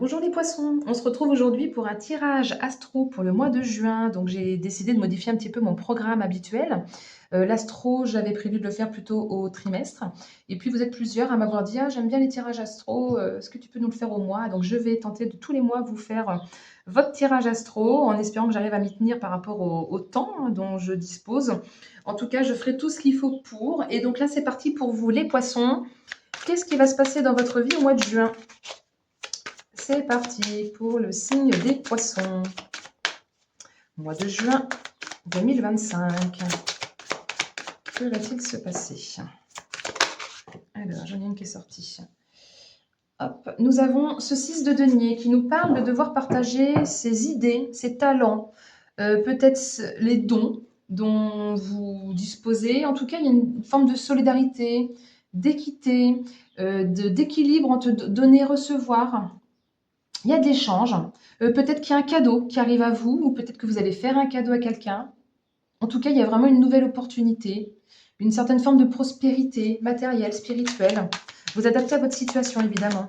Bonjour les poissons, on se retrouve aujourd'hui pour un tirage astro pour le mois de juin. Donc j'ai décidé de modifier un petit peu mon programme habituel. L'astro, j'avais prévu de le faire plutôt au trimestre. Et puis vous êtes plusieurs à m'avoir dit, ah, j'aime bien les tirages astro, est-ce que tu peux nous le faire au mois? Donc je vais tenter de tous les mois vous faire votre tirage astro en espérant que j'arrive à m'y tenir par rapport au temps dont je dispose. En tout cas, je ferai tout ce qu'il faut pour. Et donc là, c'est parti pour vous les poissons. Qu'est-ce qui va se passer dans votre vie au mois de juin? C'est parti pour le signe des poissons. Mois de juin 2025. Que va-t-il se passer? Alors, j'en ai une qui est sortie. Hop. Nous avons ce 6 de denier qui nous parle de devoir partager ses idées, ses talents, peut-être les dons dont vous disposez. En tout cas, il y a une forme de solidarité, d'équité, d'équilibre entre donner et recevoir. Il y a de l'échange. Peut-être qu'il y a un cadeau qui arrive à vous, ou peut-être que vous allez faire un cadeau à quelqu'un. En tout cas, il y a vraiment une nouvelle opportunité, une certaine forme de prospérité matérielle, spirituelle. Vous adaptez à votre situation, évidemment,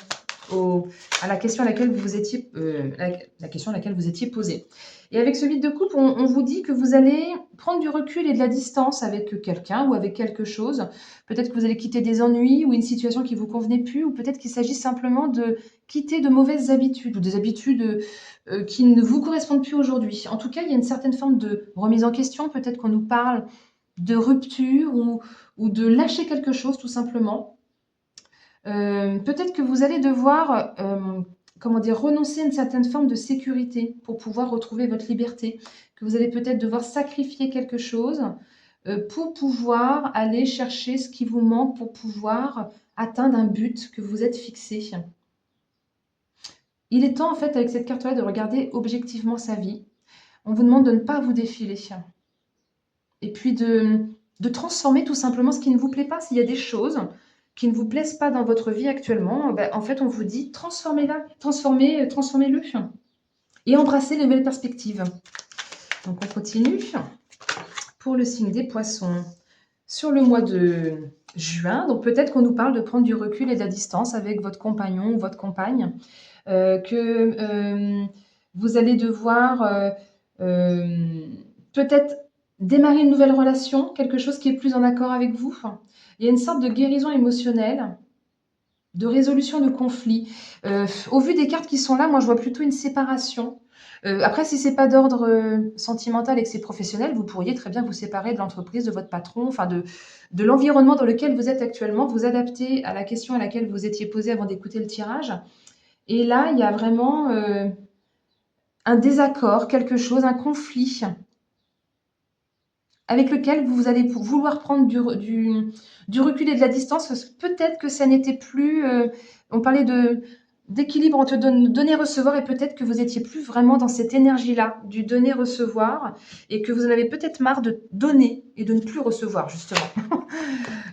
à la question à laquelle vous étiez, la question à laquelle vous étiez posé. Et avec ce 8 de coupe, on vous dit que vous allez prendre du recul et de la distance avec quelqu'un ou avec quelque chose. Peut-être que vous allez quitter des ennuis ou une situation qui ne vous convenait plus, ou peut-être qu'il s'agit simplement de quitter de mauvaises habitudes ou des habitudes qui ne vous correspondent plus aujourd'hui. En tout cas, il y a une certaine forme de remise en question. Peut-être qu'on nous parle de rupture ou de lâcher quelque chose, tout simplement. Peut-être que vous allez devoir comment dire, renoncer à une certaine forme de sécurité pour pouvoir retrouver votre liberté, que vous allez peut-être devoir sacrifier quelque chose pour pouvoir aller chercher ce qui vous manque, pour pouvoir atteindre un but que vous êtes fixé. Il est temps, en fait, avec cette carte-là, de regarder objectivement sa vie. On vous demande de ne pas vous défiler. Et puis de transformer tout simplement ce qui ne vous plaît pas. S'il y a des choses qui ne vous plaisent pas dans votre vie actuellement, ben, en fait, on vous dit transformez-la, transformez-le et embrassez les nouvelles perspectives. Donc, on continue pour le signe des poissons sur le mois de juin. Donc, peut-être qu'on nous parle de prendre du recul et de la distance avec votre compagnon ou votre compagne, que vous allez devoir peut-être démarrer une nouvelle relation, quelque chose qui est plus en accord avec vous. Il y a une sorte de guérison émotionnelle, de résolution de conflits. Au vu des cartes qui sont là, moi je vois plutôt une séparation. Après, si c'est pas d'ordre sentimental et que c'est professionnel, vous pourriez très bien vous séparer de l'entreprise, de votre patron, enfin de l'environnement dans lequel vous êtes actuellement, vous adapter à la question à laquelle vous étiez posé avant d'écouter le tirage. Et là, il y a vraiment un désaccord, quelque chose, un conflit avec lequel vous allez vouloir prendre du recul et de la distance, parce que peut-être que ça n'était plus... on parlait d'équilibre entre donner-recevoir, et peut-être que vous n'étiez plus vraiment dans cette énergie-là, du donner-recevoir, et que vous en avez peut-être marre de donner et de ne plus recevoir, justement.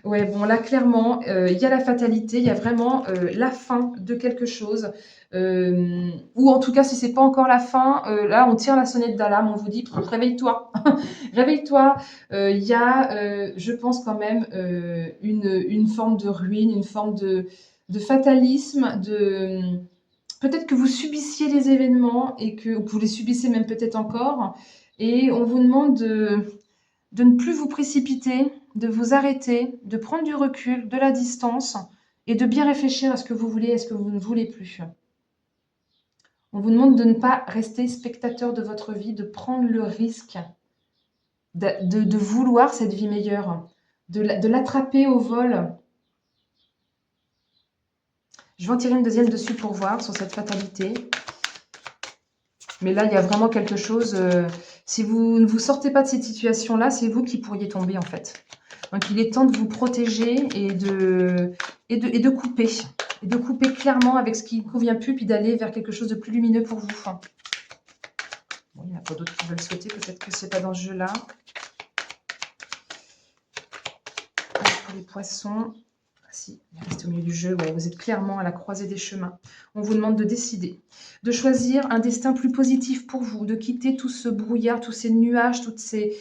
Ouais, bon, là, clairement, il y a la fatalité, il y a vraiment la fin de quelque chose. Ou en tout cas, si c'est pas encore la fin, là, on tire la sonnette d'alarme, on vous dit, réveille-toi, réveille-toi. Il y a, je pense quand même, une forme de ruine, une forme de fatalisme, peut-être que vous subissiez les événements et que vous les subissez même peut-être encore, et on vous demande de ne plus vous précipiter, de vous arrêter, de prendre du recul, de la distance et de bien réfléchir à ce que vous voulez et à ce que vous ne voulez plus. On vous demande de ne pas rester spectateur de votre vie, de prendre le risque de vouloir cette vie meilleure, de l'attraper au vol. Je vais en tirer une deuxième dessus pour voir sur cette fatalité. Mais là, il y a vraiment quelque chose... si vous ne vous sortez pas de cette situation-là, c'est vous qui pourriez tomber, en fait. Donc, il est temps de vous protéger et de couper. Et de couper clairement avec ce qui ne convient plus, puis d'aller vers quelque chose de plus lumineux pour vous. Bon, il n'y en a pas d'autres qui veulent sauter. Peut-être que ce n'est pas dans ce jeu-là. Pour les poissons... Si, il reste au milieu du jeu, ouais, vous êtes clairement à la croisée des chemins. On vous demande de décider, de choisir un destin plus positif pour vous, de quitter tout ce brouillard, tous ces nuages, toutes ces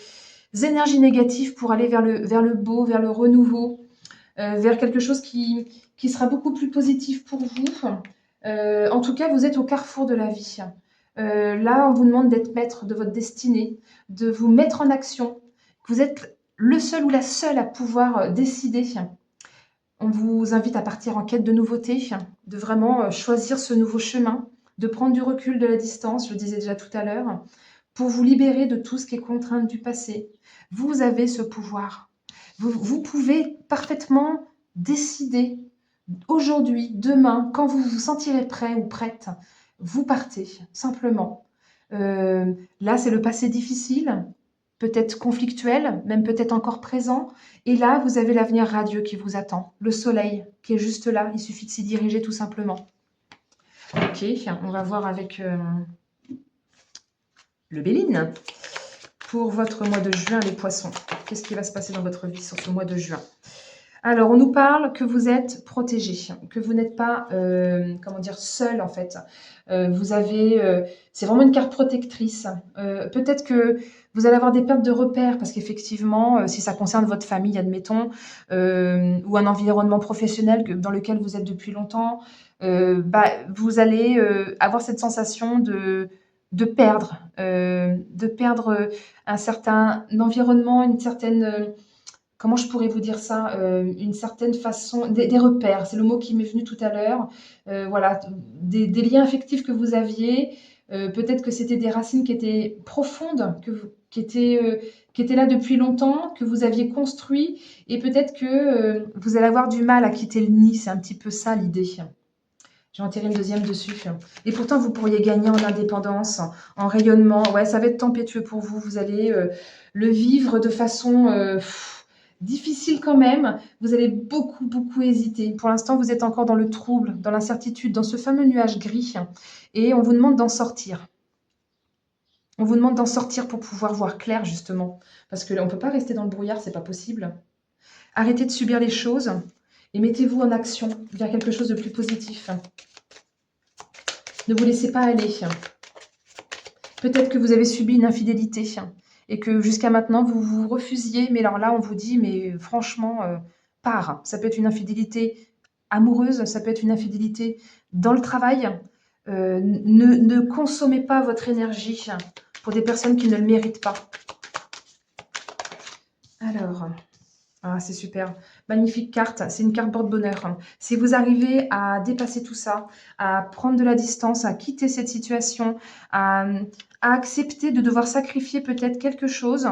énergies négatives pour aller vers le beau, vers le renouveau, vers quelque chose qui sera beaucoup plus positif pour vous. En tout cas, vous êtes au carrefour de la vie. Là, on vous demande d'être maître de votre destinée, de vous mettre en action. Vous êtes le seul ou la seule à pouvoir décider. On vous invite à partir en quête de nouveautés, de vraiment choisir ce nouveau chemin, de prendre du recul de la distance, je le disais déjà tout à l'heure, pour vous libérer de tout ce qui est contrainte du passé. Vous avez ce pouvoir. Vous pouvez parfaitement décider aujourd'hui, demain, quand vous vous sentirez prêt ou prête, vous partez, simplement. Là, c'est le passé difficile, peut-être conflictuel, même peut-être encore présent. Et là, vous avez l'avenir radieux qui vous attend, le soleil qui est juste là. Il suffit de s'y diriger tout simplement. Ok, on va voir avec le Béline. Pour votre mois de juin, les poissons, qu'est-ce qui va se passer dans votre vie sur ce mois de juin? Alors, on nous parle que vous êtes protégé, que vous n'êtes pas, comment dire, seul en fait. Vous avez, c'est vraiment une carte protectrice. Peut-être que vous allez avoir des pertes de repères parce qu'effectivement, si ça concerne votre famille, admettons, ou un environnement professionnel dans lequel vous êtes depuis longtemps, bah, vous allez avoir cette sensation de perdre un certain environnement, une certaine comment je pourrais vous dire ça? Une certaine façon des repères, c'est le mot qui m'est venu tout à l'heure. Voilà, des liens affectifs que vous aviez, peut-être que c'était des racines qui étaient profondes, qui étaient là depuis longtemps, que vous aviez construit et peut-être que, vous allez avoir du mal à quitter le nid, c'est un petit peu ça l'idée. Je vais en tirer une deuxième dessus et pourtant vous pourriez gagner en indépendance, en rayonnement. Ouais, ça va être tempétueux pour vous. Vous allez, le vivre de façon, difficile quand même. Vous allez beaucoup, beaucoup hésiter. Pour l'instant, vous êtes encore dans le trouble, dans l'incertitude, dans ce fameux nuage gris et on vous demande d'en sortir. On vous demande d'en sortir pour pouvoir voir clair justement parce qu'on ne peut pas rester dans le brouillard, c'est pas possible. Arrêtez de subir les choses et mettez-vous en action vers quelque chose de plus positif. Ne vous laissez pas aller. Peut-être que vous avez subi une infidélité et que jusqu'à maintenant, vous vous refusiez. Mais alors là, on vous dit, mais franchement, pars. Ça peut être une infidélité amoureuse, ça peut être une infidélité dans le travail. Ne consommez pas votre énergie pour des personnes qui ne le méritent pas. Alors, ah, c'est super. Magnifique carte. C'est une carte porte-bonheur. Si vous arrivez à dépasser tout ça, à prendre de la distance, à quitter cette situation, à accepter de devoir sacrifier peut-être quelque chose,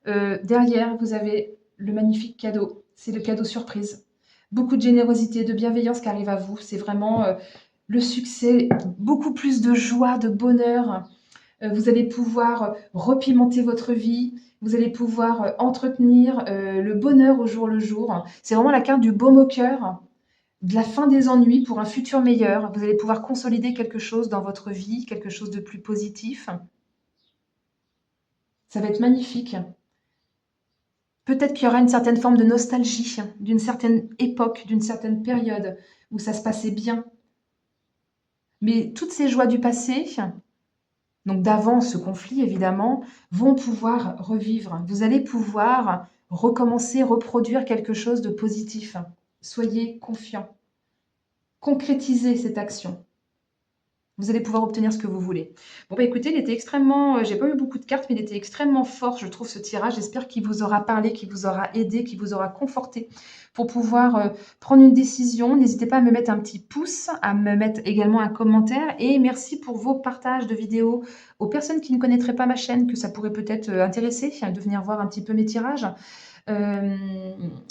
derrière, vous avez le magnifique cadeau. C'est le cadeau surprise. Beaucoup de générosité, de bienveillance qui arrive à vous. C'est vraiment le succès, beaucoup plus de joie, de bonheur. Vous allez pouvoir repimenter votre vie, vous allez pouvoir entretenir le bonheur au jour le jour. C'est vraiment la carte du baume au cœur, de la fin des ennuis pour un futur meilleur. Vous allez pouvoir consolider quelque chose dans votre vie, quelque chose de plus positif. Ça va être magnifique. Peut-être qu'il y aura une certaine forme de nostalgie d'une certaine époque, d'une certaine période où ça se passait bien. Mais toutes ces joies du passé, donc d'avant ce conflit évidemment, vont pouvoir revivre. Vous allez pouvoir recommencer, reproduire quelque chose de positif. Soyez confiants. Concrétisez cette action. Vous allez pouvoir obtenir ce que vous voulez. Bon bah écoutez, il était extrêmement, j'ai pas eu beaucoup de cartes, mais il était extrêmement fort, je trouve, ce tirage. J'espère qu'il vous aura parlé, qu'il vous aura aidé, qu'il vous aura conforté pour pouvoir prendre une décision. N'hésitez pas à me mettre un petit pouce, à me mettre également un commentaire et merci pour vos partages de vidéos aux personnes qui ne connaîtraient pas ma chaîne, que ça pourrait peut-être intéresser de venir voir un petit peu mes tirages.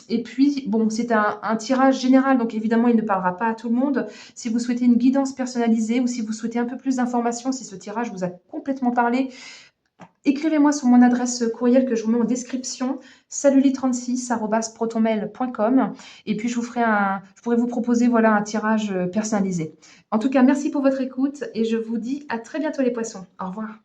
Et puis, bon, c'est un tirage général, donc évidemment, il ne parlera pas à tout le monde. Si vous souhaitez une guidance personnalisée ou si vous souhaitez un peu plus d'informations, si ce tirage vous a complètement parlé, écrivez-moi sur mon adresse courriel que je vous mets en description, saluli36@protonmail.com et puis je pourrais vous proposer voilà, un tirage personnalisé. En tout cas, merci pour votre écoute et je vous dis à très bientôt les poissons. Au revoir.